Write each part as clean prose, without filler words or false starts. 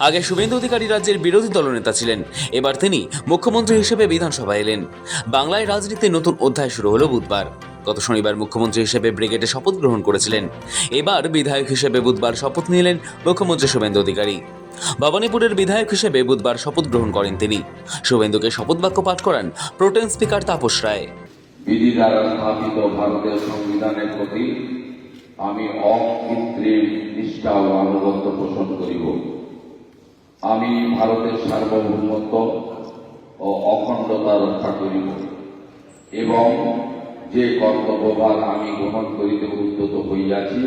আগে শুভেন্দু অধিকারী রাজ্যের বিরোধী দলনেতা ছিলেন, এবার তিনি মুখ্যমন্ত্রী হিসেবে বিধানসভায় এলেন। বাংলায় রাজনীতির নতুন অধ্যায় শুরু হলো বুধবার। গত শনিবার মুখ্যমন্ত্রী হিসেবে ব্রিগেডে শপথ গ্রহণ করেছিলেন। এবার বিধায়ক হিসেবে বুধবার শপথ নিলেন মুখ্যমন্ত্রী শুভেন্দু অধিকারী। ভবানীপুরের বিধায়ক হিসেবে বুধবার শপথ গ্রহণ করেন তিনি। শুভেন্দুকে শপথ বাক্য পাঠ করান প্রোটেম স্পিকার তাপস রায়। বিধি দ্বারা স্থাপিত ভারতের সংবিধানের প্রতি আমি অকৃত্রিম নিষ্ঠা ও আনুগত্য পোষণ করিব। আমি ভারতের সার্বভৌমত্ব ও অখণ্ডতা রক্ষা করিব এবং যে কর্তব্যভার আমি গ্রহণ করিতে উদ্যত হইয়াছি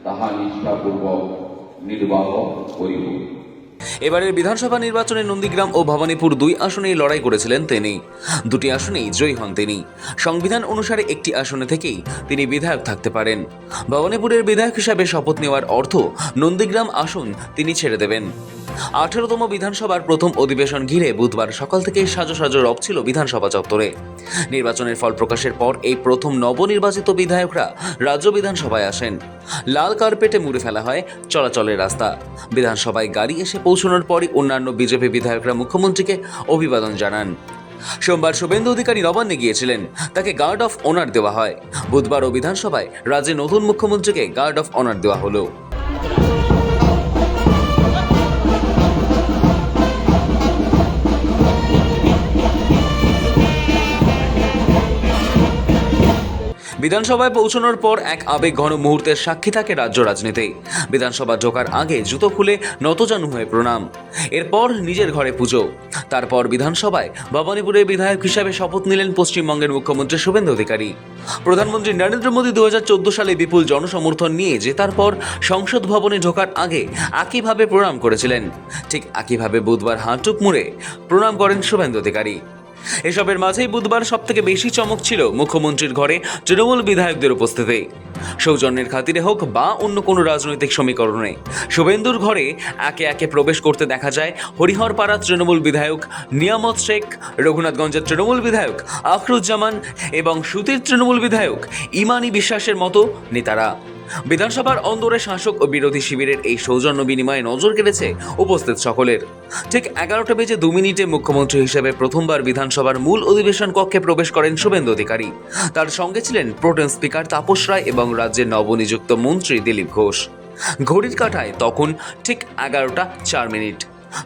তাহা নিষ্ঠাপূর্বক নির্বাহ করিব। এবারের বিধানসভা নির্বাচনে নন্দীগ্রাম ও ভবানীপুর দুই আসনেই লড়াই করেছিলেন তিনি। দুটি আসনেই জয়ী হন তিনি। সংবিধান অনুসারে একটি আসনে থেকেই তিনি বিধায়ক থাকতে পারেন। ভবানীপুরের বিধায়ক হিসাবে শপথ নেওয়ার অর্থ নন্দীগ্রাম আসন তিনি ছেড়ে দেবেন। 18তম বিধানসভার প্রথম অধিবেশন ঘিরে বুধবার সকাল থেকেই সাজো সাজো রব ছিল বিধানসভা চত্বরে। নির্বাচনের ফল প্রকাশের পর এই প্রথম নবনির্বাচিত বিধায়করা রাজ্য বিধানসভায় আসেন। লাল কার্পেটে মুড়ে ফেলা হয় চলাচলের রাস্তা। বিধানসভায় গাড়ি এসে পৌঁছানোর পরই অন্যান্য বিজেপি বিধায়করা মুখ্যমন্ত্রীকে অভিবাদন জানান। সোমবার শুভেন্দু অধিকারী নবান্নে গিয়েছিলেন, তাকে গার্ড অফ অনার দেওয়া হয়। বুধবারও বিধানসভায় রাজ্যের নতুন মুখ্যমন্ত্রীকে গার্ড অফ অনার দেওয়া হলো। বিধানসভায় পৌঁছানোর পর এক আবেগঘন মুহূর্তের সাক্ষী থাকে রাজ্য রাজনীতি। বিধানসভা ঢোকার আগে জুতো খুলে নতজানু হয়ে প্রণাম, এরপর নিজের ঘরে পুজো। তারপর বিধানসভায় ভবানীপুরের বিধায়ক হিসাবে শপথ নিলেন পশ্চিমবঙ্গের মুখ্যমন্ত্রী শুভেন্দু অধিকারী। প্রধানমন্ত্রী নরেন্দ্র মোদী 2014 সালে বিপুল জনসমর্থন নিয়ে জেতার পর সংসদ ভবনে ঢোকার আগে একইভাবে প্রণাম করেছিলেন। ঠিক একইভাবে বুধবার হাঁটুক মুড়ে প্রণাম করেন শুভেন্দু অধিকারী। এসবের মাঝেই বুধবার সবথেকে বেশি চমক ছিল মুখ্যমন্ত্রীর ঘরে তৃণমূল বিধায়কদের উপস্থিতি। সৌজন্যের খাতিরে হোক বা অন্য কোনো রাজনৈতিক সমীকরণে শুভেন্দুর ঘরে একে একে প্রবেশ করতে দেখা যায় হরিহরপাড়া তৃণমূল বিধায়ক নিয়ামত শেখ, রঘুনাথগঞ্জের তৃণমূল বিধায়ক আখরুজ্জামান এবং সুতির তৃণমূল বিধায়ক ইমানি বিশ্বাসের মতো নেতারা। বিধানসভার অন্দরে শাসক ও বিরোধী শিবিরের এই সৌজন্য বিনিময়ে নজর কেড়েছে উপস্থিত সকলের। ঠিক 11:02 মুখ্যমন্ত্রী হিসেবে প্রথমবার বিধানসভার মূল অধিবেশন কক্ষে প্রবেশ করেন শুভেন্দু অধিকারী। তার সঙ্গে ছিলেন প্রোটেম স্পিকার তাপস রায় এবং রাজ্যের নবনিযুক্ত মন্ত্রী দিলীপ ঘোষ। ঘড়ির কাঁটায় তখন ঠিক 11:04।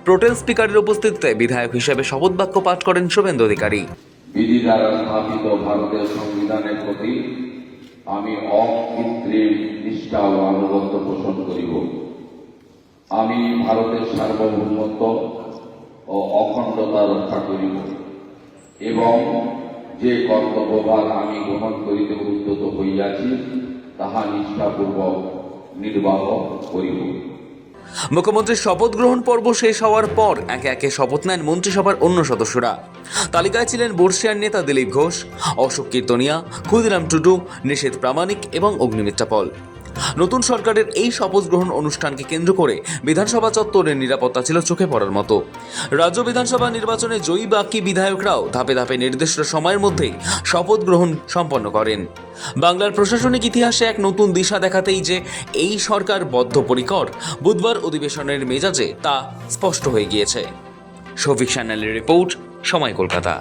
প্রোটেম স্পিকারের উপস্থিতিতে বিধায়ক হিসেবে শপথ বাক্য পাঠ করেন শুভেন্দু অধিকারী। বিধি দ্বারা স্থাপিত ভারতের সংবিধানের প্রতি আমি অকৃত্রিম নিষ্ঠা ও আনুগত্য পোষণ করিব। আমি ভারতের সার্বভৌমত্ব ও অখণ্ডতা রক্ষা করিব এবং যে কর্তব্যভার আমি গ্রহণ করিতে উদ্যত হইয়াছি তাহা নিষ্ঠাপূর্বক নির্বাহ করিব। মুখ্যমন্ত্রীর শপথ গ্রহণ পর্ব শেষ হওয়ার পর একে একে শপথ নেন মন্ত্রিসভার অন্য সদস্যরা। তালিকায় ছিলেন বর্ষিয়ার নেতা দিলীপ ঘোষ, অশোক কীর্তনিয়া, ক্ষুদিরাম টুডু, নিষেধ প্রামাণিক এবং অগ্নিমিত্রা পল। নতুন সরকারের এই শপথ গ্রহণ অনুষ্ঠানকে কেন্দ্র করে বিধানসভা চত্বরের নিরাপত্তা ছিল চোখে পড়ার মতো। রাজ্য বিধানসভা নির্বাচনে জয়ী বাকি বিধায়করাও ধাপে ধাপে নির্দিষ্ট সময়ের মধ্যেই শপথ গ্রহণ সম্পন্ন করেন। বাংলার প্রশাসনিক ইতিহাসে এক নতুন দিশা দেখাতেই যে এই সরকার বদ্ধপরিকর বুধবার অধিবেশনের মেজাজে তা স্পষ্ট হয়ে গিয়েছে। শফিক সান্যালের রিপোর্ট, সময় কলকাতা।